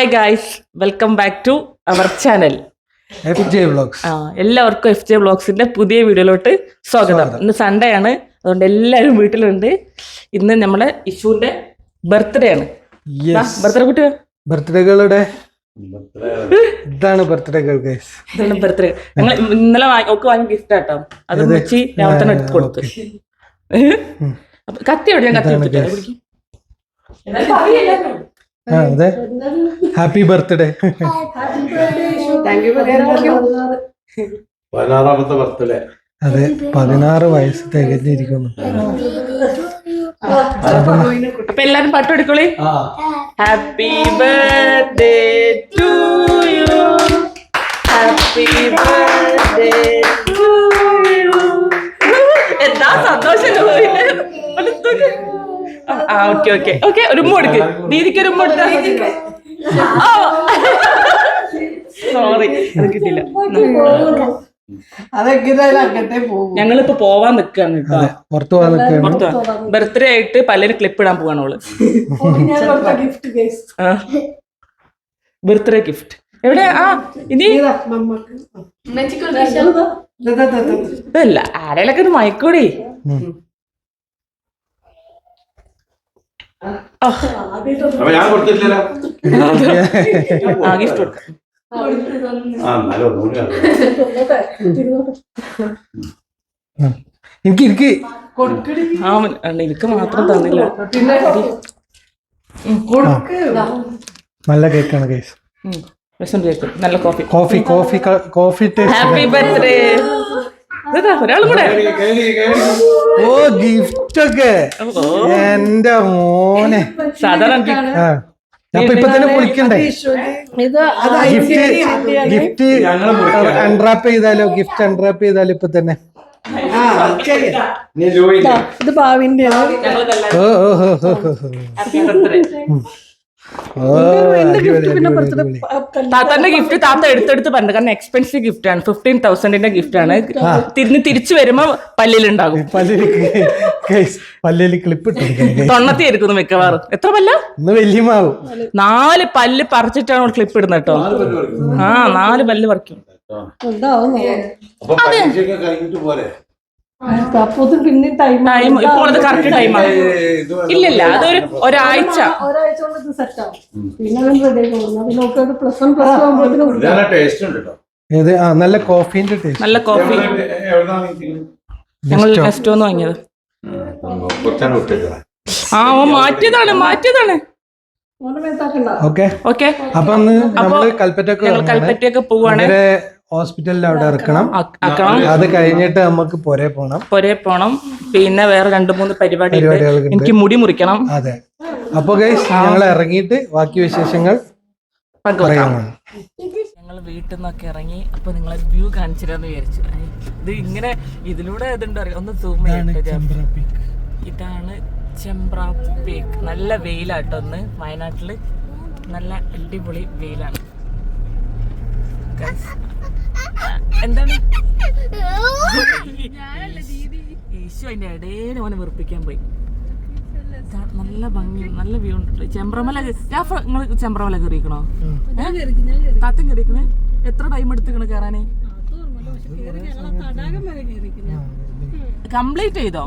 Hi guys, welcome back to our channel FJ Vlogs. എല്ലാവർക്കും FJ വ്ളോഗ്സിന്റെ പുതിയ വീഡിയോയിലോട്ട് സ്വാഗതം. ഇന്ന് സൺഡേ ആണ്, അതുകൊണ്ട് എല്ലാവരും വീട്ടിലുണ്ട്. ഇന്ന് നമ്മുടെ ഇഷുവിന്റെ ബർത്ത്ഡേ ആണ്. ബർത്ത്ഡേ കുട്ടി ബർത്ത്ഡേകളുടെ ഇതാണ് ബർത്ത്ഡേ ഗൈസ്. ഇതാണ് ബർത്ത്ഡേ. ഞങ്ങൾ ഇന്നലെ ഒക്കെ വാങ്ങിയ ഗിഫ്റ്റ് ആട്ടോ. അത് വെച്ച് രാവിലെ എടുത്ത് കൊടുത്തു. കത്തി എവിടെ ഞാൻ കത്തി എടുത്തിട്ട് അതെ, ഹാപ്പി ബർത്ത്ഡേ. 16ാമത്തെ ബർത്ത്ഡേ. അതെ, 16 വയസ്സ് തികഞ്ഞിരിക്കുന്നു. അപ്പൊ എല്ലാരും പാട്ട് എടുക്കോളി. Happy birthday to you, happy birthday to you. എന്താ സന്തോഷം. ഓക്കെ ഓക്കെ ഓക്കെ, ഒരു ഉമ്മ എടുക്ക്. ദീദിക്ക് ഒരു ഉമ്മ എടുത്ത. സോറി, അത് കിട്ടില്ല. ഞങ്ങളിപ്പോ പോവാൻ നിക്കാണ് കേട്ടോ. പുറത്തു പോവാൻ ബർത്ത്ഡേ ആയിട്ട് പല്ലിന് ക്ലിപ്പ് ഇടാൻ പോവാണ് അവള്. ബർത്ത്ഡേ ഗിഫ്റ്റ് എവിടെ? ഇനി ഇതല്ല, ആരെയൊക്കെ ഒന്ന് മയക്കൂടി. ഞാൻ കൊടുത്തിട്ടില്ല. ഗിഫ്റ്റ് കൊടുക്കാം. എനിക്ക് മാത്രം തന്നില്ല. നല്ല കേക്കാണ് ഗൈസ്. നല്ല coffee coffee coffee coffee taste. Happy birthday. ഒരാളും കൂടെ. ഓ, ഗിഫ്റ്റ് ഒക്കെ എന്റെ മോനെ. സാധാരണ അപ്പൊ ഇപ്പൊ തന്നെ പൊളിക്കണ്ടേ? ഗിഫ്റ്റ് അൺറാപ്പ് ചെയ്താലോ? ഗിഫ്റ്റ് അൺറാപ്പ് ചെയ്താലോ ഇപ്പൊ തന്നെ? ഇത് ഭാവിന്റെ താത്തന്റെ ഗിഫ്റ്റ് താത്ത എടുത്തെടുത്ത് പറഞ്ഞു. കാരണം എക്സ്പെൻസീവ് ഗിഫ്റ്റ് ആണ്. 15,000 ഗിഫ്റ്റ് ആണ്. തിരിച്ചു വരുമ്പോ പല്ലിലുണ്ടാകും. പല്ലില് ക്ലിപ്പ് തൊണ്ണത്തി എടുക്കുന്നു മിക്കവാറും. എത്ര പല്ല? വലിയ മാവും 4 പല്ല് പറിച്ചിട്ടാണ് ക്ലിപ്പ് ഇടുന്നത് കേട്ടോ. 4 പല്ല് പറിക്കും. പിന്നെ ടൈം ഇപ്പോൾ അത് കറക്റ്റ് ടൈമാണ്. ഇല്ലല്ല, അതൊരു ഒരാഴ്ച. നല്ല കോഫിന്റെ ടേസ്റ്റ്. നല്ല കോഫി ഞങ്ങൾ നെക്സ്റ്റ് ഒന്ന് വാങ്ങിയത്. മാറ്റിയതാണ്. Okay okay. അപ്പൊ നമ്മള് കൽപ്പറ്റയൊക്കെ പോവാണ്. ഹോസ്പിറ്റലിൽ അവിടെ ഇറക്കണം. അത് കഴിഞ്ഞിട്ട് നമുക്ക് പൊരേ പോണം. പിന്നെ വേറെ 2-3 പരിപാടികൾ. എനിക്ക് മുടി മുറിക്കണം. അതെ. അപ്പൊ ഗൈസ്, ഞങ്ങൾ ഇറങ്ങിയിട്ട് ബാക്കി വിശേഷങ്ങൾ പറയാനാണ്. ഞങ്ങൾ വീട്ടിൽ നിന്നൊക്കെ ഇറങ്ങി. അപ്പൊ നിങ്ങളെ വ്യൂ കാണിച്ചിരാന്ന് വിചാരിച്ചു. ഇത് ഇങ്ങനെ ഇതിലൂടെ ഇതുണ്ട് അറിയാം. ഒന്ന് സൂം ചെയ്തിട്ട്. ഇതാണ് ചെമ്പ്ര പീക്ക്. നല്ല വെയിലാട്ടോ ഇന്ന് വയനാട്ടില്. നല്ല അടിപൊളി വെയിലാണ്. എന്താണ് ഈശോ അതിന്റെ ഇടയിൽ അവനെ വെറുപ്പിക്കാൻ പോയി. നല്ല ഭംഗി, നല്ല വ്യൂ ഉണ്ട്. ചെമ്പ്രമല. നിങ്ങൾ ചെമ്പ്രമല കയറിക്കണോ? താത്തം കയറിക്കണേ? എത്ര ടൈം എടുത്തിക്കണ് കയറാന്? കംപ്ലീറ്റ് ചെയ്തോ?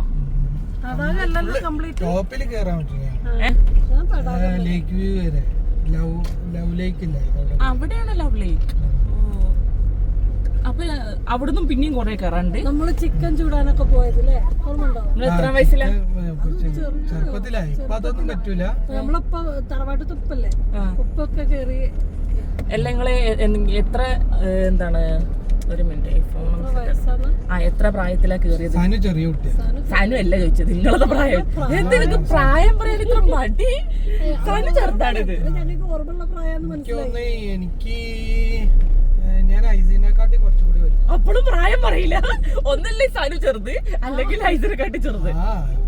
അവിടെയാണ് ലവ് ലേക്ക്. അപ്പൊ അവിടുന്ന് പിന്നെയും കൊറേ കയറാണ്ട്. നമ്മള് ചിക്കൻ ചൂടാനൊക്കെ പോയതല്ലേ? എത്ര വയസ്സിലാ? ചെറുപ്പത്തിലായി. ഇപ്പൊ അതൊന്നും പറ്റൂല. നമ്മളിപ്പോ തറവാട്ടത്ത് ഉപ്പല്ലേ, ഉപ്പൊക്കെ കേറി. എല്ലാം നിങ്ങള് എത്ര എന്താണ് ഒരു മിനിറ്റ് ഫോൺ എത്ര പ്രായത്തിലാ കേറിയത്? ചെറിയ കുട്ടി. സാനു അല്ല ചോദിച്ചത്, നിങ്ങളത് പ്രായം. എന്തിനൊക്കെ പ്രായം പറയാൻ ഇത്ര മടി? സാനു ചെറുതാണിത്. ഓർമ്മയുള്ള പ്രായം മനസ്സിലായി എനിക്ക്. ഞാൻ ഐസിനെക്കാട്ടി കുറച്ചുകൂടി വരും. അപ്പോഴും പ്രായം പറയില്ല. ഒന്നല്ലേ സാനു ചെറുത്, അല്ലെങ്കിൽ ഐസിനെക്കാട്ടി ചെറുത്.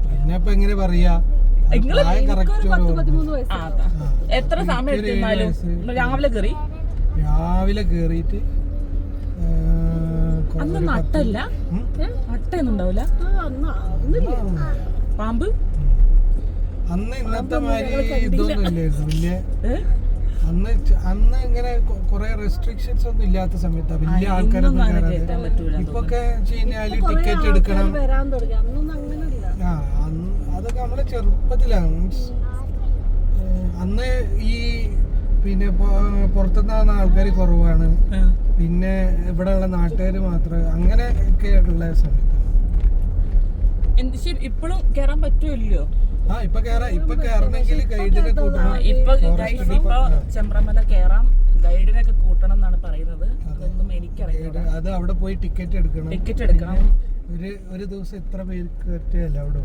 പിന്നെ ഇപ്പൊ എങ്ങനെ പറയാ? എത്ര സമയം എടുത്തിരുന്നാലും രാവിലെ കേറിയിട്ട് അന്നൊന്നും അട്ടല്ല, അട്ടയൊന്നും ഉണ്ടാവില്ല. പാമ്പ് അന്ന് ഇന്നത്തെ മാതിരി ഇതൊന്നും ഇല്ലായിരുന്നു. വലിയ അന്ന് ഇങ്ങനെ കുറെ റെസ്ട്രിക്ഷൻസ് ഒന്നും ഇല്ലാത്ത സമയത്താണ് വലിയ ആൾക്കാരൊന്നും ഇപ്പൊ ടിക്കറ്റ് എടുക്കണം. വരാൻ തുടങ്ങി. അന്നൊന്നും അങ്ങനെയല്ല. അതൊക്കെ നമ്മളെ ചെറുപ്പത്തിലാണ്. മീൻസ് അന്ന് ഈ പിന്നെ പുറത്തുനിന്ന് ആൾക്കാർ കുറവാണ്. പിന്നെ ഇവിടെ ഉള്ള നാട്ടുകാർ മാത്രം അങ്ങനെ ഒക്കെ ഉള്ള സമയത്താണ്. ഇപ്പോഴും കേറാൻ പറ്റുമല്ലോ? ഇപ്പൊ കേറണമെങ്കിൽ ഗൈഡിനെ കൂട്ടണം. ഇപ്പൊ ചെമ്പ്രമല കേറാം, ഗൈഡിനൊക്കെ കൂട്ടണം എന്നാണ് പറയുന്നത്. അതൊന്നും എനിക്കറിയില്ല. അത് അവിടെ പോയി ടിക്കറ്റ് എടുക്കണം. ഒരു ദിവസം എത്ര പേർക്ക് അല്ല അവിടെ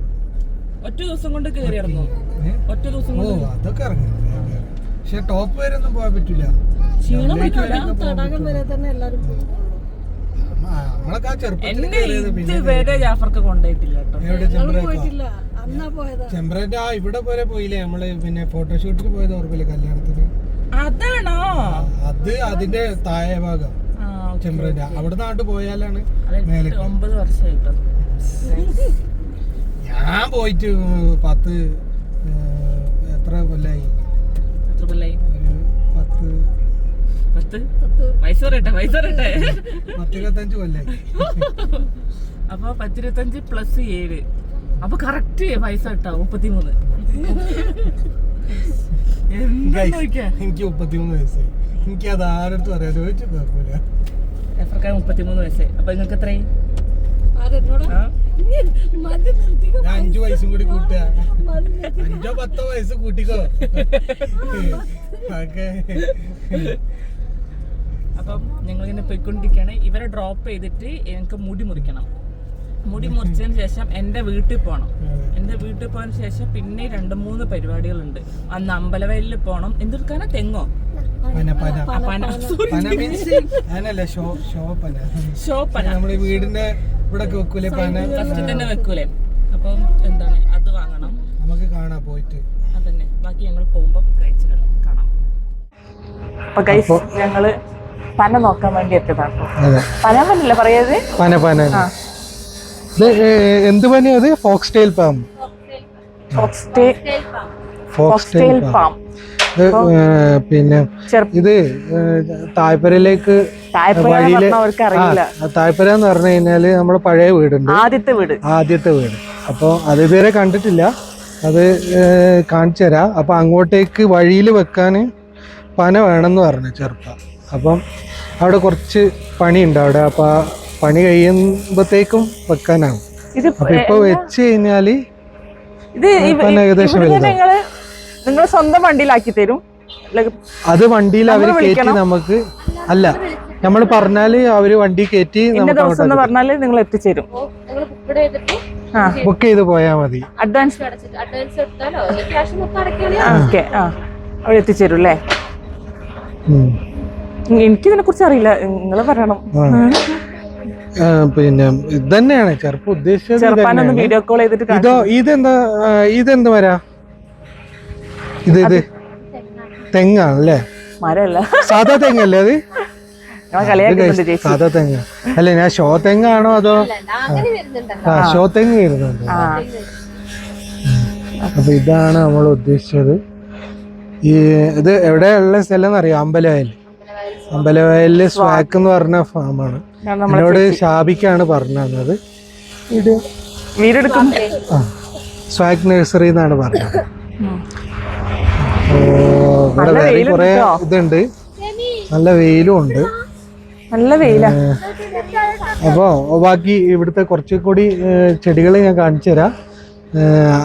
ഒറ്റ ദിവസം കൊണ്ട് കയറിയിറങ്ങും. ഒറ്റ ദിവസം അതൊക്കെ ഇറങ്ങും. പക്ഷെ ടോപ്പ് വരെ ഒന്നും പോകാൻ പറ്റില്ല. തടാകം വരെ തന്നെ എല്ലാരും നമ്മളൊക്കെ ആ ചെറുപ്പത്തിൽ ജാഫർക്ക് കൊണ്ടുപോയിട്ടില്ല കേട്ടോ. പോയിട്ടില്ല. അന്നാ പോയതാ ചെമ്പ്രേന്റെ ഇവിടെ പോലെ പോയില്ലേ നമ്മള്? പിന്നെ ഫോട്ടോഷൂട്ടിന് പോയത് ഓർമ്മയില്ല, കല്യാണത്തിന്. അതാണോ അത്? അതിന്റെ താഴെ ഭാഗം ചെമ്പ്രേന്റെ അവിടെ നാട്ട് പോയാലാണ് മേലെ. 9 വർഷമായിട്ടോ ഞാൻ പോയിട്ട് 10 എത്ര കൊല്ലായി? 10-25 കൊല്ലായി. അപ്പൊ 10-25 പ്ലസ് 7, അപ്പൊ കറക്റ്റ് പൈസ കിട്ടാ 33. എനിക്ക് 33 വയസ്സായി. എനിക്ക് അത് ആരടുത്ത് പറയാൻ ചോദിച്ചു കുഴപ്പമില്ല. 33 വയസ്സായി. അപ്പൊ നിങ്ങൾക്ക് എത്രയും? 5 വയസ്സും കൂടി കൂട്ടുക. 5-10 വയസ്സ് കൂട്ടിക്കോ. അപ്പം ഞങ്ങളിങ്ങനെ പോയിക്കൊണ്ടിരിക്കുകയാണ്. ഇവരെ ഡ്രോപ്പ് ചെയ്തിട്ട് എനിക്ക് മുടി മുറിക്കണം. മുടി മുറിച്ചതിന് ശേഷം എൻ്റെ വീട്ടിൽ പോകണം. എൻ്റെ വീട്ടിൽ പോയതിന് ശേഷം പിന്നെ 2-3 പരിപാടികളുണ്ട്. അന്ന് അമ്പലവയലിൽ പോകണം. എന്തെടുക്കാനാ? തെങ്ങോ? നമ്മള് വീടിന്റെ ഇവിടെ വെക്കൂലേ പന? ഫസ്റ്റ് തന്നെ വെക്കൂലേ? അപ്പം എന്താണ് അത് വാങ്ങണം. നമുക്ക് കാണാം പോയിട്ട്. അതന്നെ ബാക്കി ഞങ്ങൾ പോകുമ്പോ കഴിച്ചുകൾ കാണാം. അപ്പൊ ഗൈസ് ഞങ്ങള് പന നോക്കാൻ വേണ്ടി എത്തിയതാണ്. പനല്ല പറയത്? പന. എന്ത് പനിയാ അത്? ഫോക്സ്ടെയിൽ പാം. ഫോക്സ്ടെയിൽ പാം. പിന്നെ ഇത് തായ്പരയിലേക്ക് വഴിയില്. തായ്പര എന്ന് പറഞ്ഞു കഴിഞ്ഞാല് നമ്മുടെ പഴയ വീടുണ്ട്, ആദ്യത്തെ വീട്. അപ്പോൾ അത് ഇതുവരെ കണ്ടിട്ടില്ല. അത് കാണിച്ചു തരാം. അപ്പൊ അങ്ങോട്ടേക്ക് വഴിയിൽ വെക്കാൻ പന വേണമെന്ന് പറഞ്ഞു ചെറുപ്പം. അപ്പം അവിടെ കുറച്ച് പണിയുണ്ട് അവിടെ. അപ്പൊ ആ പണി കഴിയുമ്പോഴത്തേക്കും വെക്കാനാവും. അപ്പൊ ഇപ്പൊ വെച്ച് കഴിഞ്ഞാല് പന ഏകദേശം വലുതാണ്. നിങ്ങൾ സ്വന്തം വണ്ടിയിലാക്കി തരും? അത് വണ്ടിയിൽ അവര് കയറ്റി നമുക്ക് അല്ല, നമ്മൾ പറഞ്ഞാല് അവര് വണ്ടി കയറ്റി പറഞ്ഞാല് നിങ്ങൾ എത്തിച്ചേരും. ബുക്ക് ചെയ്ത് പോയാ മതി. അഡ്വാൻസ് അവർ എത്തിച്ചേരും അല്ലേ? എനിക്കിതിനെ കുറിച്ച് അറിയില്ല, നിങ്ങൾ പറയണം. പിന്നെ ഇത് തന്നെയാണ് ചെറുപ്പം ഉദ്ദേശിച്ചത്. വീഡിയോ കോൾ ചെയ്തിട്ട് ഇതെന്താ വരാ? ഇത് തെങ്ങാണല്ലേ? മരല്ല, സാധാ തെങ്ങല്ലേ അത്? സാധാ തെങ്ങ അല്ലേ? ഞാൻ ഷോ തെങ്ങാണോ അതോ? ഷോ തെങ്ങ് വരുന്നുണ്ട്. അപ്പൊ ഇതാണ് നമ്മൾ ഉദ്ദേശിച്ചത്. ഇത് എവിടെയുള്ള സ്ഥലം എന്നറിയാം? അമ്പലവയലില് സ്വാക്ക് എന്ന് പറഞ്ഞ ഫാമാണ്. എന്നോട് ഷാബിക്കാണ് പറഞ്ഞു തന്നത്. ഇത് സ്വാക്ക് നഴ്സറി എന്നാണ് പറഞ്ഞത്. ഇവിടെ വേറെ കുറെ ഇതുണ്ട്, നല്ല വെയിലും ഉണ്ട്. അപ്പോ ബാക്കി ഇവിടുത്തെ കുറച്ചുകൂടി ചെടികൾ ഞാൻ കാണിച്ചു തരാം.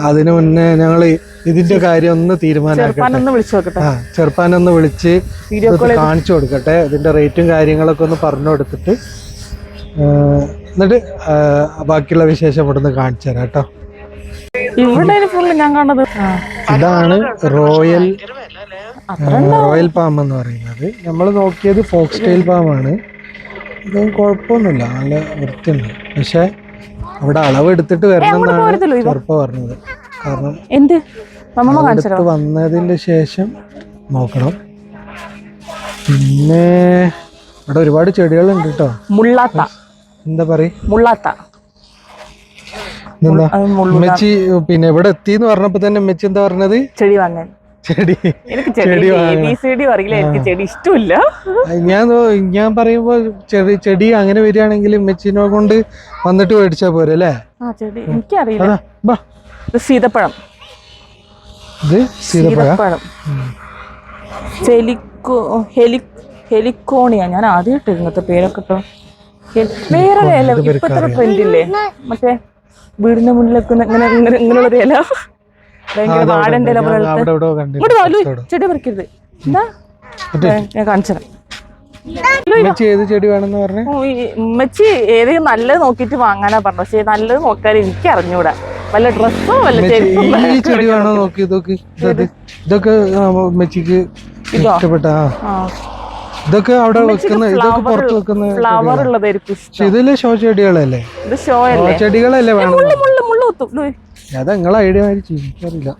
അതിനു മുന്നേ ഞങ്ങൾ ഇതിന്റെ കാര്യം ഒന്ന് തീരുമാനമാക്കട്ടെ. ചെറുപ്പാനൊന്ന് വിളിച്ച് കാണിച്ചു കൊടുക്കട്ടെ. ഇതിന്റെ റേറ്റും കാര്യങ്ങളൊക്കെ ഒന്ന് പറഞ്ഞു കൊടുത്തിട്ട് എന്നിട്ട് ബാക്കിയുള്ള വിശേഷം ഇവിടുന്ന് കാണിച്ചു തരാം കേട്ടോ. ഇതാണ് റോയൽ പാം എന്ന് പറയുന്നത്. നമ്മൾ നോക്കിയത് ഫോക്സ്ടെയിൽ പാമാണ്. ഇത് കുഴപ്പമൊന്നുമില്ല, നല്ല വൃത്തിയുണ്ട്. പക്ഷെ അവിടെ അളവ് എടുത്തിട്ട് വരണം എന്നാണ് ചെറുപ്പം പറഞ്ഞത്. കാരണം എടുത്ത് വന്നതിന്റെ ശേഷം നോക്കണം. പിന്നെ ഇവിടെ ഒരുപാട് ചെടികളുണ്ട് കേട്ടോ. എന്താ പറയും? ഉമ്മച്ചി പിന്നെ ഇവിടെ എത്തിന്ന് പറഞ്ഞപ്പോ തന്നെ ഉമ്മച്ചി എന്താ പറഞ്ഞത്? ചെടി വാങ്ങാൻ. ചെടി എനിക്ക് ചെടി ABCD അറിയില്ല, എനിക്ക് ചെടി ഇഷ്ടമില്ല. ഞാൻ പറയുമ്പോ ചെടി അങ്ങനെ വരികയാണെങ്കിൽ ഉമ്മച്ചിനെ കൊണ്ട് വന്നിട്ട് മേടിച്ചാ പോരെ അല്ലേ? ചെടി എനിക്കറിയില്ല. സീതപ്പഴം, സീതപ്പഴം, ഹെലിക്കോണിയ. ഞാൻ ആദ്യമായിട്ട് ഇങ്ങനത്തെ പേരൊക്കെ കേട്ടോ. വേറെ ഇല ഇപ്പത്തെ ട്രെൻഡ് ഇല്ലേ, മറ്റേ വീടിന്റെ മുന്നിലൊക്കെ ഇങ്ങനെയുള്ളൊരു ഇല, ഭയങ്കര വാഴന്റെ ഇല പോലത്തെ. ചെടി പറിക്കരുത്, എന്താ ഞാൻ കാണിച്ചത്. ഉമ്മച്ചി ഏതെങ്കിലും നല്ലത് നോക്കിട്ട് വാങ്ങാനാ പറഞ്ഞു. പക്ഷെ നല്ലത് നോക്കാൻ എനിക്ക് അറിഞ്ഞൂടാ. വല്ല ഡ്രസ്സോ വല്ല ചെടി വേണോ നോക്കി നോക്കി. ഇതൊക്കെ ഇഷ്ടപ്പെട്ട ഇതൊക്കെ അവിടെ വെക്കുന്ന, ഇതൊക്കെ പുറത്ത് വെക്കുന്ന ഫ്ലവർ ഉള്ളതായിരിക്കും. ഇതില് ഷോ ചെടികളല്ലേ? ഇത് ഷോ ചെടികളല്ലേ വേണം. അത് നിങ്ങളെ ഐഡിയ ആയിരിക്കും, എനിക്കറിയില്ല.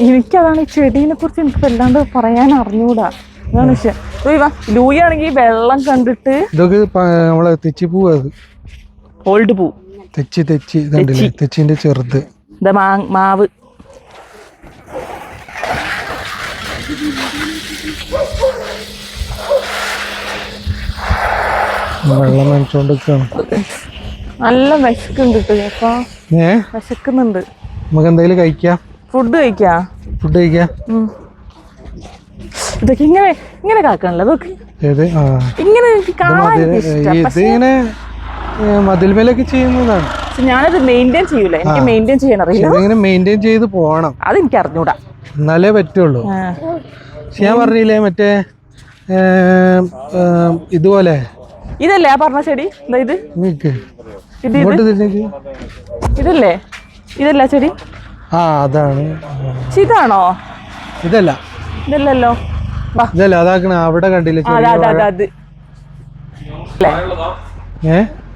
എനിക്കതാണ് ഈ ചെടീനെ കുറിച്ച് എനിക്ക് വല്ലാണ്ട് പറയാൻ അറിഞ്ഞൂടാ. അതാണ് വിഷയം. ലൂയാണെങ്കിൽ വെള്ളം കണ്ടിട്ട് ഇതൊക്കെ നമ്മളെ തെച്ചിപ്പൂ, അത് ഓൾഡ് പൂ, തെച്ചി കണ്ടില്ലേ? തെച്ചിന്റെ ചെറുത്. മാവ്. വെള്ളം നനച്ചോണ്ടിരിക്കാണ്. നല്ല വിശക്കുണ്ട് കേട്ടോ. വിശക്കുന്നുണ്ട്. നമുക്ക് എന്തെങ്കിലും കഴിക്കാം. ഫുഡ് കഴിക്കാം. ഇതൊക്കെ ഇങ്ങനെ കാക്കണല്ലോ. ഇതൊക്കെ ഇങ്ങനെ ഇതിങ്ങനെ മതിൽമേലൊക്കെ ചെയ്യുന്നതാണ്. ഞാനത് മെയിൻറ്റെയിൻ ചെയ്യൂല. എനിക്ക് മെയിൻറ്റെയിൻ ചെയ്യാൻ അറിയില്ല. ഇതിങ്ങനെ മെയിൻറ്റെയിൻ ചെയ്ത് പോകണം. അതെനിക്ക് അറിഞ്ഞൂടാ, എന്നാലേ പറ്റുള്ളൂ. ഞാൻ പറഞ്ഞില്ലേ മറ്റേ ഇതുപോലെ ഇതല്ലേ ആ പറഞ്ഞ ചെടി? എന്താ ഇത്? ഇതല്ലേ? ഇതല്ല ചെടി? അതാണ്. ഇതാണോ? ഇതല്ലല്ലോ. അതാക്കണ അവിടെ കണ്ടില്ലേ?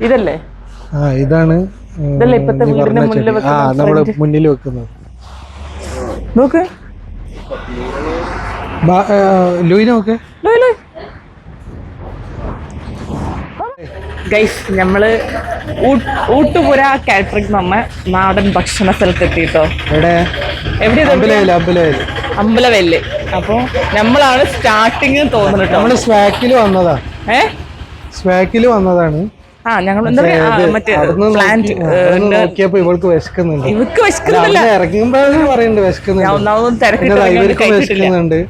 ഇതല്ലേ? ഇതാണ് ഇപ്പത്തെ നമ്മള് മുന്നിൽ വെക്കുന്നത്. നോക്ക് ലൂയിനെ നോക്ക്. ഗൈസ്, നമ്മള് ഊട്ടുപുര കാറ്ററിംഗ് നമ്മ നാടൻ ഭക്ഷണ സ്ഥലത്ത് എത്തിട്ടോ. അമ്പലവയല്. അപ്പൊ നമ്മളാണ് സ്റ്റാർട്ടിങ് തോന്നുന്നുട്ടോ. നമ്മള് സ്വാക്കില് വന്നതാണ്. ഞങ്ങൾ നോക്കിയപ്പോ ഇവൾക്ക് വിശക്കുന്നുണ്ട്. ഇവർക്ക് വിശക്കുന്നില്ല, ഇറങ്ങുമ്പോഴാണ് പറയുന്നുണ്ട് വിശക്കുന്നുണ്ട്.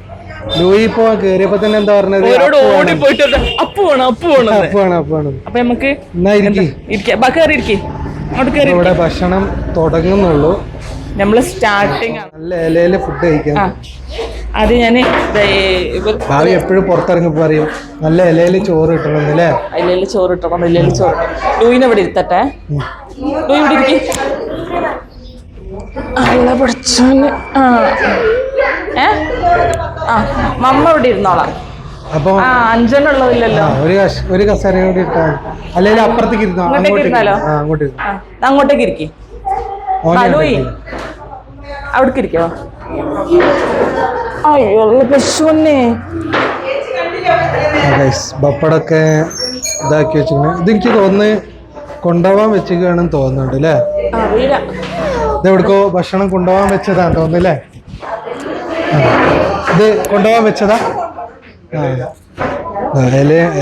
ലൂയി ഇപ്പൊ കേറിയപ്പോ തന്നെ എന്താ പറഞ്ഞത്? അപ്പൊ നമുക്ക് ഇവിടെ ഭക്ഷണം തുടങ്ങുന്നുള്ളൂ. നമ്മള് സ്റ്റാർട്ടിങ് നല്ല ഇലയില് ഫുഡ് കഴിക്കാം. അത് ഞാന് ഭാവി എപ്പോഴും പുറത്തിറങ്ങി പറയും നല്ല ഇലയില് ചോറ് കിട്ടണം അല്ലേ? ഇലയില് ചോറ് കിട്ടണം. ലൂയിനെ ഇവിടെ ഇരുത്തട്ടെ. ലൂയി ഇവിടെ ഇരിക്കും. മമ്മ ഇവിടെ ഇരുന്നോളാം. അപ്പൊ 5 ഉള്ളതില്ലല്ലോ. ഒരു കസേര കൂടി ഇട്ടാൽ അല്ലെങ്കിൽ അപ്പുറത്തേക്ക് ഇരുന്നാലോ? അങ്ങോട്ടേക്ക് ഇരിക്കും. അവിടേക്ക് ഇരിക്കോ? അയ്യോ പശുവിനെ. പപ്പടൊക്കെ ഇതാക്കി വെച്ചിങ്ങനെ. ഇതെനിക്ക് തോന്നുന്നു കൊണ്ടുപോകാൻ വെച്ചിരിക്കുകയാണെന്ന് തോന്നുന്നുണ്ട് അല്ലേ? ഇതെവിടേക്കോ ഭക്ഷണം കൊണ്ടുപോകാൻ വെച്ചതാന്ന് തോന്നുന്നല്ലേ? ഇത് കൊണ്ടുപോകാൻ വെച്ചതാ.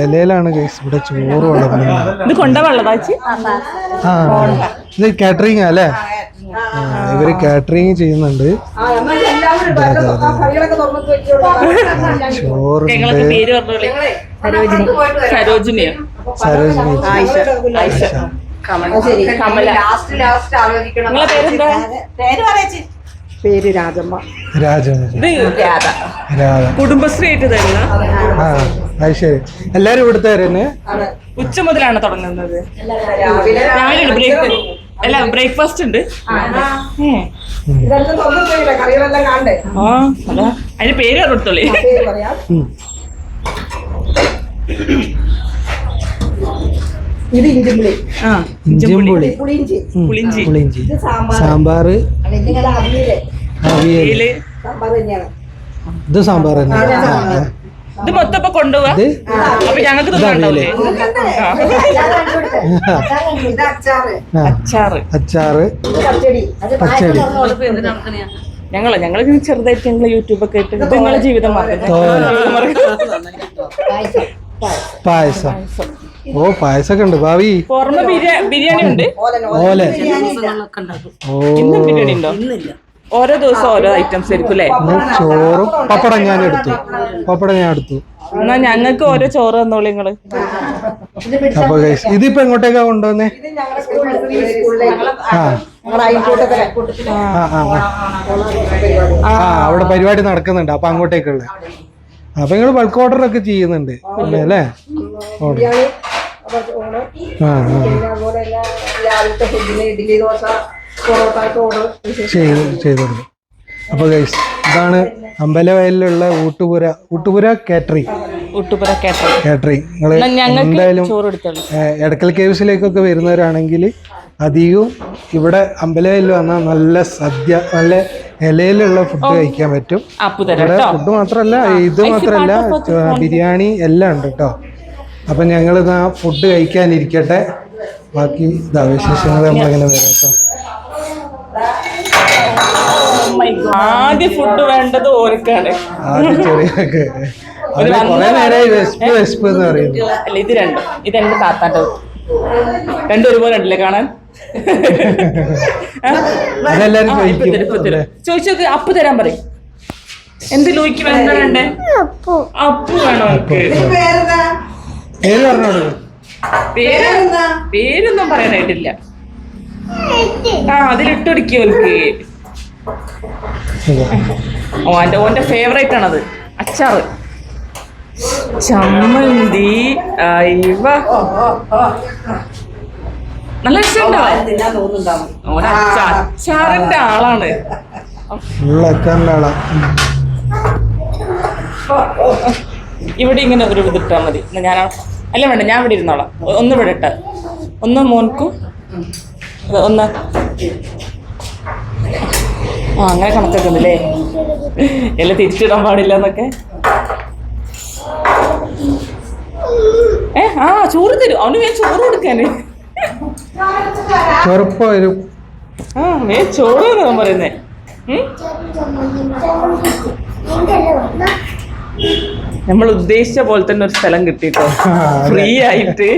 ഇലയിലാണ് ഗൈസ് ഇവിടെ ചോറ് വളർന്നത്. ഇത് കാറ്ററിംഗ് അല്ലേ? ഇവര് കാറ്ററിംഗ് ചെയ്യുന്നുണ്ട്. ചോറുണ്ട്. പേര് രാജമ്മ. കുടുംബശ്രീ ആയിട്ട് തന്നെ. അത് ശരി. എല്ലാരും ഇവിടുത്തെ തന്നെ ഉച്ച മുതലാണ് തുടങ്ങുന്നത്. അല്ല ബ്രേക്ക്ഫാസ്റ്റ് ഉണ്ട്. അതിന് പേര് കൊടുത്തോളേ. ഇത് ഇഞ്ചിമ്പുളി. പുളിഞ്ചി. സാമ്പാറ്. ഇത് സാമ്പാർ തന്നെ. ഇത് മൊത്തം ഇപ്പൊ കൊണ്ടുപോവാ. അപ്പൊ ഞങ്ങൾക്ക് അച്ചാറ്, പച്ചടി. ഞങ്ങള് ചെറുതായിട്ട് ഞങ്ങള് യൂട്യൂബൊക്കെ ഇട്ട് ഇത് നിങ്ങളെ ജീവിതം പായസം. ഓ പായസൊക്കെ ഉണ്ട് ഭാവി. പുറമെ ബിരിയാണി ഉണ്ട്. ഓല ഇന്നും ബിരിയാണി ഉണ്ടോ? ഓരോ ദിവസം ഓരോ ഐറ്റംസ് ആയിരിക്കും അല്ലേ? ചോറും പപ്പടം ഞാൻ എടുത്തു. എന്നാ ഞങ്ങൾക്ക് ഓരോ ചോറ് തന്നോളൂ നിങ്ങള്. അപ്പൊ ഇതിപ്പോ എങ്ങോട്ടേക്കാ കൊണ്ടുവന്നേ? അവിടെ പരിപാടി നടക്കുന്നുണ്ട്, അപ്പൊ അങ്ങോട്ടേക്കുള്ള. അപ്പൊ നിങ്ങള് ബൾക്ക് ഓർഡർ ഒക്കെ ചെയ്യുന്നുണ്ട് അല്ലേ? ചെയ്തു. അപ്പൊ ഗൈസ് ഇതാണ് അമ്പലവയലിലുള്ള ഊട്ടുപുര കാറ്ററിംഗ്. എന്തായാലും എടക്കൽ കേവ്സിലേക്കൊക്കെ വരുന്നവരാണെങ്കിൽ അധികവും ഇവിടെ അമ്പലവയലിൽ വന്നാൽ നല്ല സദ്യ, നല്ല ഇലയിലുള്ള ഫുഡ് കഴിക്കാൻ പറ്റും. ഇവിടെ ഫുഡ് മാത്രമല്ല, ഇത് മാത്രമല്ല, ബിരിയാണി എല്ലാം ഉണ്ട് കേട്ടോ. അപ്പൊ ഞങ്ങൾ ആ ഫുഡ് കഴിക്കാനിരിക്കട്ടെ. ബാക്കി വിശേഷങ്ങൾ നമ്മളിങ്ങനെ വരാം കേട്ടോ. ആദ്യ ഫുഡ് വേണ്ടത് ഓർക്കാണ്. ആദ്യം ചെറിയ കുറെ നേരമായി വെസ്പ് എന്ന് പറയുന്നത്. അല്ല ഇത് രണ്ട് താത്താട്ടോ, രണ്ടും ഒരുപോലെ ഉണ്ടല്ലേ കാണാൻ. അതെല്ലാരും ചോദിച്ചത് അപ്പ് തരാൻ പറയും. എന്ത് ലൂയിക്ക് വേണ്ടേ? അപ്പു വേണോ? പേര് പറഞ്ഞോളൂ. പേരൊന്നും പറയാനായിട്ടില്ല. അതിലിട്ടൊടിക്കും എനിക്ക്. ഓന്റെ ഫേവറേറ്റ് ആണത്. അച്ചാറ്, ചമ്മന്തി, നല്ല ഇഷ്ടമുണ്ടാവും. അച്ചാറിന്റെ ആളാണ്. ഇവിടെ ഇങ്ങനെ ഒരു ഇതിട്ടാ മതി. ഞാൻ അല്ല വേണ്ട, ഞാൻ ഇവിടെ ഇരുന്നോളാം. ഒന്ന് ഇവിടെ ഇട്ട, ഒന്ന് മോൻക്കും ഒന്ന്. അങ്ങനെ കണക്കൊക്കെ ഉണ്ടല്ലേ, എല്ലാം തിരിച്ചിടാൻ പാടില്ല എന്നൊക്കെ. ചോറ് തരും അവന്. വേഗം ചോറ് കൊടുക്കാന്. വേഗം ചോറ് തരാൻ പറയുന്നേ. നമ്മൾ ഉദ്ദേശിച്ച പോലെ തന്നെ ഒരു സ്ഥലം കിട്ടിട്ടോ, ഫ്രീ ആയിട്ട്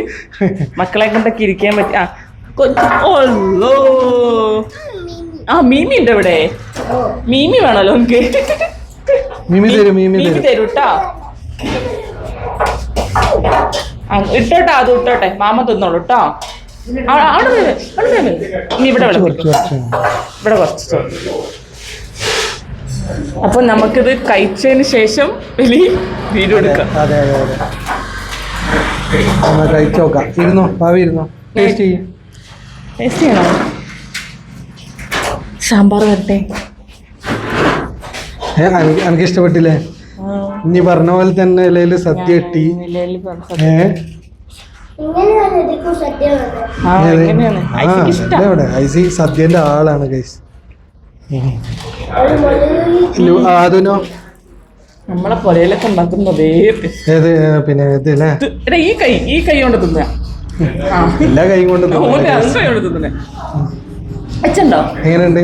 മക്കളെ കൊണ്ടൊക്കെ ഇരിക്കാൻ പറ്റി. മീമി ഉണ്ട് ഇവിടെ. മീമി വേണല്ലോ എനിക്ക്. മീമി തരൂട്ടോ. ഇട്ടോട്ടെ, അത് ഇട്ടോട്ടെ. മാമ തിന്നോളൂ കേട്ടോ. ഇവിടെ കുറച്ച്. അപ്പൊ നമുക്കിത് കഴിച്ചതിന് ശേഷം വീഡിയോ എടുക്കാം. കഴിച്ചു നോക്കാം. ഇരുന്നോ ഭാവി, ഇരുന്നോ. ടേസ്റ്റ് ചെയ്യണോ? സാമ്പാർ വരട്ടെ. എനിക്ക് ഇഷ്ടപ്പെട്ടില്ലേ? ഇനി പറഞ്ഞ പോലെ തന്നെ ഇലയില് സദ്യ കിട്ടി. ഐസി സദ്യന്റെ ആളാണ് ഗൈസ്. അതിനോ നമ്മളെ പൊരയിലൊക്കെ ഉണ്ടാക്കുന്നതേ. പിന്നെ ഇതല്ലേ, ഈ കൈ കൊണ്ട് തിന്ന. എല്ലാ കൈ കൊണ്ട് തിന്നേ. അച്ഛണ്ടോ? എങ്ങനെയുണ്ട്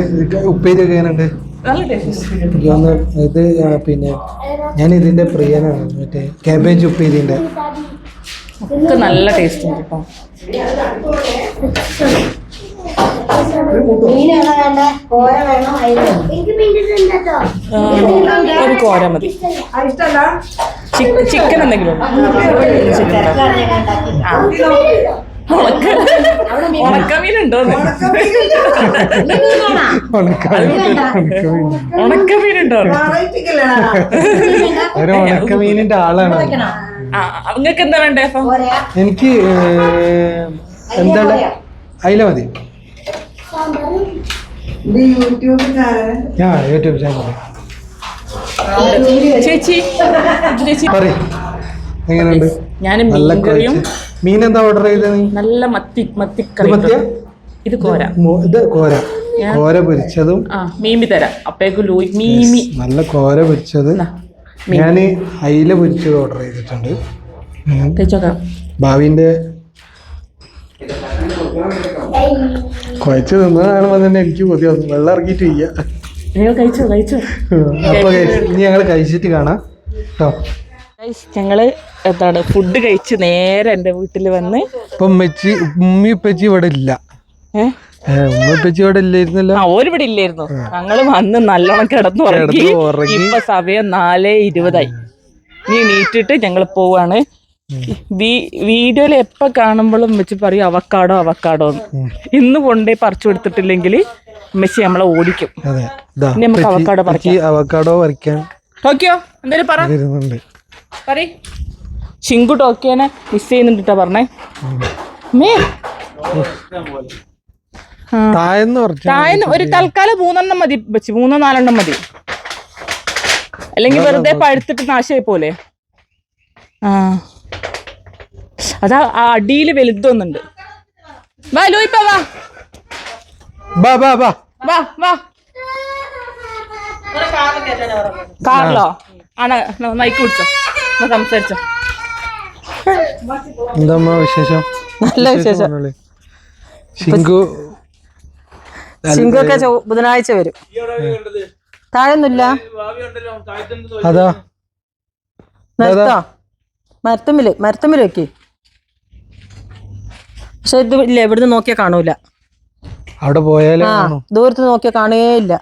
ഉപ്പേരി ഒക്കെ? എങ്ങനെയുണ്ട്? ഇത് പിന്നെ ഞാൻ ഇതിന്റെ പ്രിയനാണ്, മറ്റേ കാബേജ് ഉപ്പേരിന്റെ ഒക്കെ നല്ല ടേസ്റ്റ് ഉണ്ട് കേട്ടോ. ഒരു കോര മതി. ചിക്കൻ എന്തെങ്കിലും ഉണക്കമീനുണ്ടോ? ഉണക്കമീനുണ്ടോ? ഒരു ഉണക്കമീനിന്റെ ആളാണ്. നിങ്ങൾക്ക് എന്താ വേണ്ടേ? അപ്പൊ എനിക്ക് എന്താണ് അയില മതി. YouTube channel. ചേച്ചി പറയ് എങ്ങനെയുണ്ട്? ഞാൻ മീൻകറിയും. മീൻ എന്താ ഓർഡർ ചെയ്തത്? നല്ല മത്തിക്കറി. ഇത് കോര. ഇത് കോര പൊരിച്ചതും. മീമി തരാം. അപ്പേക്ക് മീമി നല്ല കോര പൊരിച്ചത്. ഞാൻ അയില പൊരിച്ചത് ഓർഡർ ചെയ്തിട്ടുണ്ട്. ഭാവിന്റെ കുഴച്ച് തിന്നത് കാണുമ്പോ തന്നെ എനിക്ക് കൊതി വന്നു. വെള്ളം ഇറങ്ങിയിട്ട് വയ്യ. കഴിച്ചോ കഴിച്ചോ. അപ്പൊ ഇനി ഞങ്ങള് കഴിച്ചിട്ട് കാണാം കേട്ടോ. ഞങ്ങള് എന്താണ് ഫുഡ് കഴിച്ച് നേരെ എന്റെ വീട്ടിൽ വന്ന്. ഇപ്പൊ ഉമ്മി ഉപ്പച്ചി ഇവിടെ ഇല്ല. ഉമ്മി ഉപ്പച്ചി ഇവിടെ ഇല്ലായിരുന്നല്ലോ. ഓരിവിടെ ഇല്ലായിരുന്നു. ഞങ്ങള് വന്ന് നല്ലോണം കിടന്നുറങ്ങി. ഇപ്പൊ സമയം 4:20. നീ നീറ്റിട്ട് ഞങ്ങള് പോവാണ്. വീഡിയോയിൽ എപ്പോ കാണുമ്പോഴും വെച്ച് പറയും അവക്കാടോ അവക്കാടോ. ഇന്ന് കൊണ്ടേ പറിച്ചു കൊടുത്തിട്ടില്ലെങ്കിൽ മെസ്സി നമ്മളെ ഓടിക്കും. ഇനി നമുക്ക് അവക്കാടോ പറിക്കാം. അവക്കാടോ പറിക്കാൻ ടോക്കിയോ എന്തേലും പറ. ചിങ്കു ടോക്കിയോനെ മിസ് ചെയ്യുന്നുണ്ടിട്ടാ പറഞ്ഞേ. താഴ്ന്ന് ഒരു തൽക്കാലം 3 മതി വെച്ച് 3-4 മതി. അല്ലെങ്കിൽ വെറുതെ പഴുത്തിട്ട് നാശമായി പോലെ. അതാ അടിയില് വലുതൊന്നുണ്ട്. വാ ലൂയിപ്പ വാ വാ വാ. കാറിലോ ആണ് മൈക്ക് പിടിച്ചോ സംസാരിച്ചോ. എന്താ വിശേഷം? നല്ല വിശേഷം. ചിങ്കൊക്കെ ബുധനാഴ്ച വരും. താഴെയൊന്നുമില്ല. അതാ മരത്തമ്മില് വെക്കി. പക്ഷെ ഇത് ഇല്ല, ഇവിടുന്ന് നോക്കിയാ കാണൂല. അവിടെ പോയാലേ ദൂരത്ത് നോക്കിയാ കാണുകയില്ല.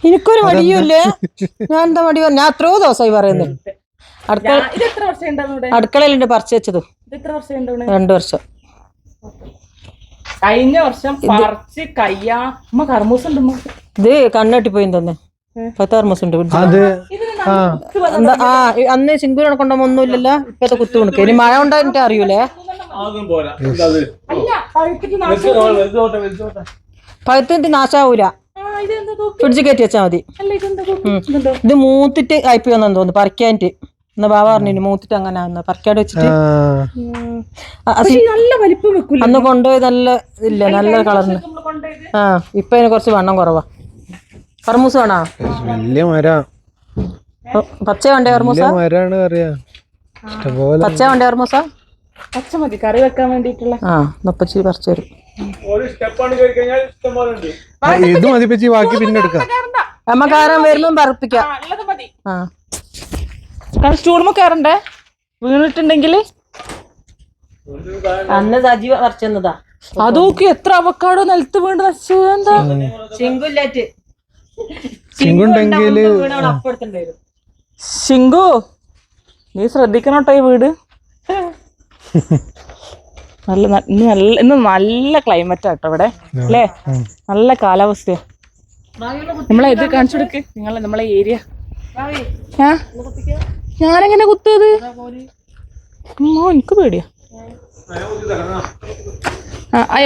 എനിക്കൊരു മടിയുമില്ലേ. ഞാൻ എന്താ മടി പറഞ്ഞു? ഞാൻ എത്രയോ ദിവസമായി പറയുന്നത്. അടുക്കളയിലുണ്ട് പറിച്ചു വെച്ചത്. 2 വർഷം. കഴിഞ്ഞ വർഷം ഇത് കണ്ണട്ടിപ്പോയി തന്നെ. 10 കർമ്മൂസ് ഉണ്ട്. അന്ന് ചിങ്കൂരിനെ കൊണ്ടുപോകുമ്പോ ഒന്നുമില്ലല്ലോ. ഇപ്പത്തെ കുത്തു കൊടുക്കുക. ഇനി മഴ ഉണ്ടായിട്ട് അറിയൂലേ. പഴുത്തിട്ട് നാശാവൂല. ഫ്രിഡ്ജ് കയറ്റി വെച്ചാ മതി. ഇത് മൂത്തിട്ട് അയപ്പ് വന്നു തോന്നുന്നു പറിക്കാനിട്ട്. എന്നാ ബാബ പറഞ്ഞു മൂത്തിട്ട് അങ്ങനെ പറിക്കാണ്ട് വെച്ചിട്ട് അന്ന് കൊണ്ടുപോയി. നല്ല ഇല്ല, നല്ല കളറിന്. ഇപ്പൊ അതിന് കുറച്ച് വണ്ണം കുറവാ. കർമൂസ് വേണോ? വലിയ മരം. പച്ച വേണ്ടേ കർമൂസ? പച്ച വേണ്ടേ കർമൂസ? പച്ച മതി കറി വെക്കാൻ വേണ്ടിട്ടുള്ള. നപ്പച്ചി പറിച്ചു തരും. ഇത് മതി പച്ചി, ബാക്കി പിന്നെ എടുക്കാം. അമ്മക്കാരൻ വരുമ്പോ പറപ്പിക്കാം. സ്റ്റൂളുമ്പോ കയറണ്ടേ വീണിട്ടുണ്ടെങ്കിൽ. അന്ന് സജീവ പറിച്ചെന്നതാ. അതൊക്കെ എത്ര അവക്കാടോ നിലത്ത് വീണ് നശിച്ചു. എന്താ ചിങ്കുല്ലാറ്റ് ചിങ്കുണ്ടെങ്കില് ചിങ്കു നീ ശ്രദ്ധിക്കണോട്ടോ ഈ വീട്. ഇന്ന് നല്ല ക്ലൈമറ്റ് ആട്ടോ ഇവിടെ അല്ലേ. നല്ല കാലാവസ്ഥയാ. നമ്മളെ ഇത് കാണിച്ചു കൊടുക്ക്. നമ്മളെ ഏരിയ. ഞാനെങ്ങനെ കുത്തത്? എനിക്ക് പേടിയാ.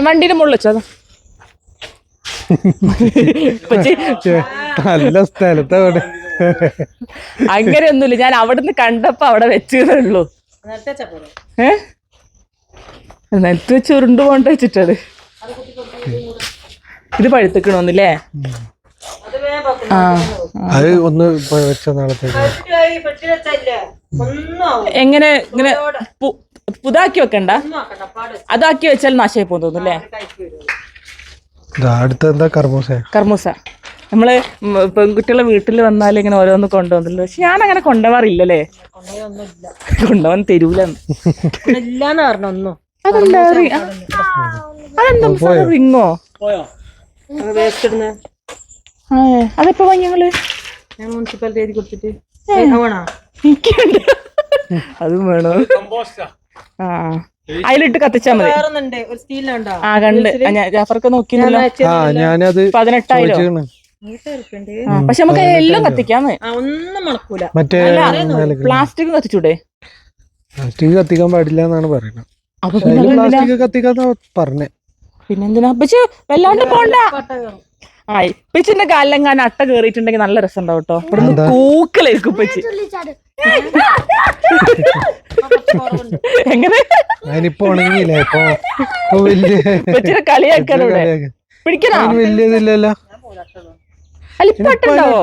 വണ്ടിയുടെ മുകളിൽ വെച്ചോ. നല്ല സ്ഥലത്താ. അങ്ങനെയൊന്നുമില്ല, ഞാൻ അവിടുന്ന് കണ്ടപ്പോ അവിടെ വെച്ചതേ ഉള്ളൂ. നിലത്ത് വെച്ച് ഉരുണ്ടു പോണ്ട വെച്ചിട്ടത്. ഇത് പഴുത്തിക്കണോന്നില്ലേ? അത് ഒന്ന് എങ്ങനെ ഇങ്ങനെ പുതാക്കി വെക്കണ്ട, അതാക്കി വെച്ചാൽ നാശമായി പോകും തോന്നുന്നല്ലേ. കർമൂസ നമ്മള് പെൺകുട്ടികളെ വീട്ടിൽ വന്നാൽ ഇങ്ങനെ ഓരോന്ന് കൊണ്ടുവന്നല്ലോ. പക്ഷെ ഞാൻ അങ്ങനെ കൊണ്ടുപോകാറില്ലല്ലേ. കൊണ്ടുപോകാൻ തരൂലെന്ന്. അതെന്താ റിങ്ങോ? അതെപ്പോ ഞങ്ങള് മുനിസിപ്പാലിറ്റി എഴുതി കൊടുത്തിട്ട് അതും വേണോ? അതിലിട്ട് കത്തിച്ചാ മതി. കണ്ട് ജാഫർക്ക് നോക്കിയല്ലോ. 18,000. പക്ഷെ നമുക്ക് എല്ലാം കത്തിക്കാന്ന്. ഒന്നും മണക്കൂല. പ്ലാസ്റ്റിക് കത്തിച്ചൂടെ? പ്ലാസ്റ്റിക് കത്തിക്കാൻ പാടില്ല എന്നാണ് പറയുന്നത്. പറഞ്ഞേ പിന്നെന്തിനാ പക്ഷെ വല്ലാണ്ട് പോണ്ട. ഇപ്പച്ചിന്റെ കാലിലെങ്ങാനും അട്ട കേറിയിട്ടുണ്ടെങ്കിൽ നല്ല രസം ഉണ്ടാവും കേട്ടോ. ഇവിടുന്ന് കൂക്കലായിരിക്കും ഇപ്പച്ചി. എങ്ങനെ ഇപ്പച്ചിനെ കളിയാക്കാനൂടെ പിടിക്കണോ? വലിയതില്ലല്ലോ. അലിപ്പട്ടുണ്ടാവോ?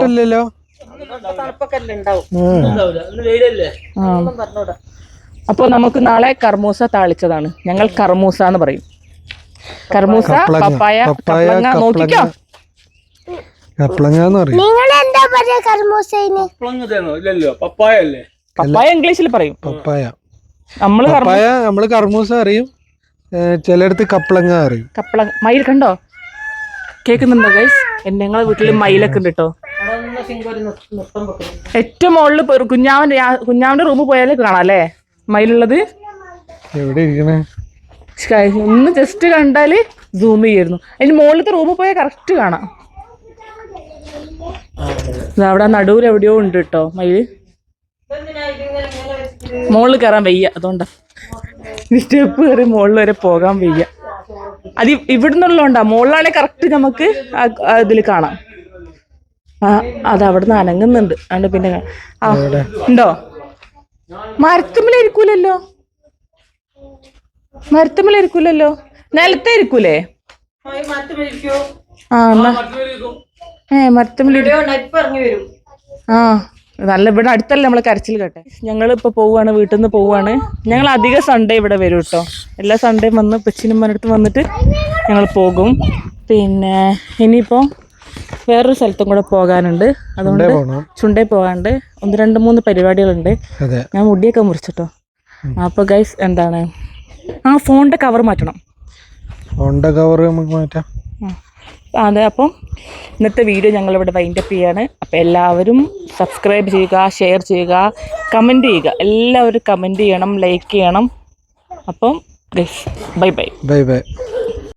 അപ്പോൾ നമുക്ക് നാളെ കർമൂസ താളിച്ചതാണ്. ഞങ്ങൾ കർമൂസ എന്ന് പറയും. കർമൂസ, പപ്പായ, കപ്ലങ്ങ. നോക്കിക്കോ, കപ്ലങ്ങ എന്ന് പറയും. പപ്പായ ഇംഗ്ലീഷിൽ പറയും. പപ്പായ നമ്മള് നമ്മള് കർമൂസ അറിയും, ചിലയിടത്ത് കപ്ലങ്ങ അറിയും. കപ്ലങ്ങ. മയിൽ കണ്ടോ? കേൾക്കുന്നുണ്ടോ ഗൈസ്? ഞങ്ങളെ വീട്ടില് മയിലൊക്കെ ഉണ്ട് കേട്ടോ. ഏറ്റവും മുകളിൽ കുഞ്ഞാവന്റെ റൂമിൽ പോയാലേ കാണാം അല്ലേ മയിലുള്ളത്. എവിടെ ഇരിക്കണേ? ഒന്ന് ജസ്റ്റ് കണ്ടാല് സൂം ചെയ്യായിരുന്നു. അതിന് മുകളിലത്തെ റൂമിൽ പോയാൽ കറക്റ്റ് കാണാം. അവിടെ നടുവിൽ എവിടെയോ ഉണ്ട് കേട്ടോ മയില്. മുകളിൽ കയറാൻ വയ്യ, അതുകൊണ്ടാ സ്റ്റെപ്പ് കയറി മുകളിൽ വരെ പോകാൻ വയ്യ. അത് ഇവിടുന്നുള്ളതുകൊണ്ടാ. മുകളിലാണെങ്കിൽ കറക്റ്റ് നമുക്ക് ഇതിൽ കാണാം. അത് അവിടെ നിന്ന് അനങ്ങുന്നുണ്ട്. അതുകൊണ്ട് പിന്നെ ഉണ്ടോ? മരത്തുമ്മിലിരിക്കൂലല്ലോ, മരത്തുമ്മിലിരിക്കൂലല്ലോ, നിലത്തെ ഇരിക്കൂലേ? മരത്തുമ്മിൽ. ആ നല്ല ഇവിടെ അടുത്തല്ലേ നമ്മള് കരച്ചിൽ കേട്ടെ. ഞങ്ങളിപ്പോൾ പോവാണ്, വീട്ടിൽ നിന്ന് പോവാണ്. ഞങ്ങൾ അധികം സൺഡേ ഇവിടെ വരും കേട്ടോ. എല്ലാ സൺഡേയും വന്ന് പെച്ചിനും അടുത്ത് വന്നിട്ട് ഞങ്ങൾ പോകും. പിന്നെ ഇനിയിപ്പോൾ വേറൊരു സ്ഥലത്തും കൂടെ പോകാനുണ്ട്. അതുകൊണ്ട് ചുണ്ടേ പോകാണ്ട് 1-2-3 പരിപാടികളുണ്ട്. ഞാൻ മുടിയൊക്കെ മുറിച്ചിട്ടോ. അപ്പോൾ ഗൈസ് എന്താണ്, ഫോണിൻ്റെ കവർ മാറ്റണം. ഫോണിൻ്റെ കവർ നമുക്ക് മാറ്റാം. അതെ. അപ്പം ഇന്നത്തെ വീഡിയോ ഞങ്ങളിവിടെ വൈൻഡപ്പ് ചെയ്യാണ്. അപ്പോൾ എല്ലാവരും സബ്സ്ക്രൈബ് ചെയ്യുക, ഷെയർ ചെയ്യുക, കമൻറ്റ് ചെയ്യുക. എല്ലാവരും കമൻറ്റ് ചെയ്യണം, ലൈക്ക് ചെയ്യണം. അപ്പം guys bye bye. Bye bye.